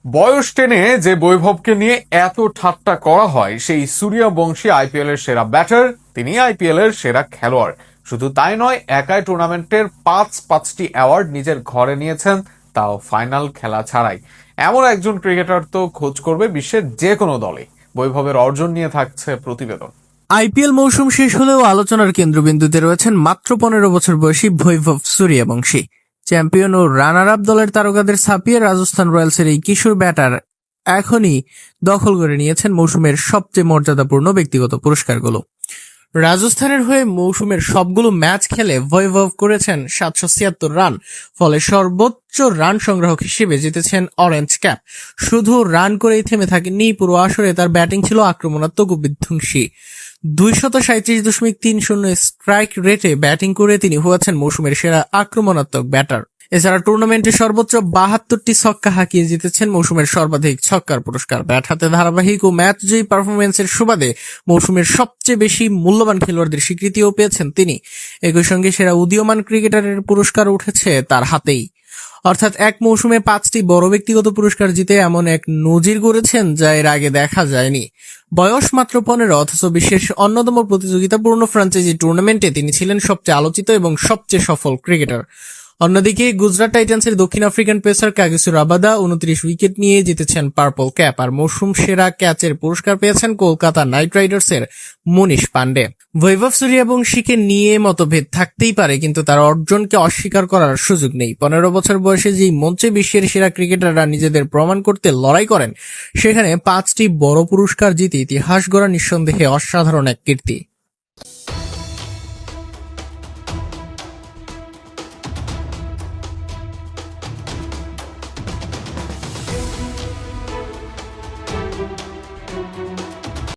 বয়স টেনে যে বৈভবকে নিয়ে এত ঠাট্টা করা হয়, সেই সূর্যবংশী আইপিএল এর সেরা ব্যাটার, তিনি আইপিএল এর সেরা খেলোয়াড়। শুধু তাই নয়, একাই টুর্নামেন্টের পাঁচটি অ্যাওয়ার্ড নিজের ঘরে নিয়েছেন, তাও ফাইনাল খেলা ছাড়াই। এমন একজন ক্রিকেটার তো খোঁজ করবে বিশ্বের যে কোনো দলে। বৈভবের অর্জন নিয়ে থাকছে প্রতিবেদন। আইপিএল মৌসুম শেষ হলেও আলোচনার কেন্দ্রবিন্দুতে রয়েছেন মাত্র 15 বছর বয়সী বৈভব সূর্যবংশী। চ্যাম্পিয়ন ও রানার আপ দলের তারকাদের ছাপিয়ে রাজস্থান রয়্যালসের এই কিশোর ব্যাটার এখনই দখল করে নিয়েছেন মৌসুমের সবচেয়ে মর্যাদাপূর্ণ ব্যক্তিগত পুরস্কারগুলো। রাজস্থানের হয়ে মৌসুমের সবগুলো ম্যাচ খেলে বৈভব করেছেন 776 রান, ফলে সর্বোচ্চ রান সংগ্রাহক হিসেবে জিতেছেন অরেঞ্জ ক্যাপ। শুধু রান করেই থেমে থাকেননি, পুরো আসরে তার ব্যাটিং ছিল আক্রমণাত্মক ও বিধ্বংসী। 237.30 স্ট্রাইক রেটে ব্যাটিং করে তিনি হয়েছেন মৌসুমের সেরা আক্রমণাত্মক ব্যাটার। এছাড়া টুর্নামেন্টে সর্বোচ্চ 72টি ছক্কা হাঁকিয়ে জিতেছেন মৌসুমের সর্বাধিক ছক্কার পুরস্কার। ব্যাট হাতে ধারাবাহিক ও ম্যাচ জয়ী পারফরমেন্সের সুবাদে মৌসুমের সবচেয়ে বেশি মূল্যবান খেলোয়াড়দের স্বীকৃতিও পেয়েছেন তিনি। একই সঙ্গে সেরা উদীয়মান ক্রিকেটারের পুরস্কার উঠেছে তার হাতেই। অর্থাৎ এক মৌসুমে 5টি বড় ব্যক্তিগত পুরস্কার জিতে এমন এক নজির গড়েছেন যা এর আগে দেখা যায়নি। বয়স মাত্র 15, অথচ বিশ্বের অন্যতম প্রতিযোগিতাপূর্ণ ফ্র্যাঞ্চাইজি টুর্নামেন্টে তিনি ছিলেন সবচেয়ে আলোচিত এবং সবচেয়ে সফল ক্রিকেটার। অন্যদিকে গুজরাট টাইটান্সের দক্ষিণ African pacer Kagiso Rabada 29 wicket নিয়ে জিতেছেন পার্পল ক্যাপ, আর মৌসুম সেরা ক্যাচের পুরস্কার পেয়েছেন কলকাতা নাইট রাইডার্সের মনীষ পান্ডে। বৈভব সূর্যবংশীকে নিয়ে মতভেদ থাকতেই পারে, কিন্তু তার অর্জনকে অস্বীকার করার সুযোগ নেই। 15 বছর বয়সে যেই মঞ্চে বিশ্বের সেরা ক্রিকেটাররা নিজেদের প্রমাণ করতে লড়াই করেন, সেখানে 5টি বড় পুরস্কার জিতে ইতিহাস গড়া নিঃসন্দেহে অসাধারণ এক কীর্তি।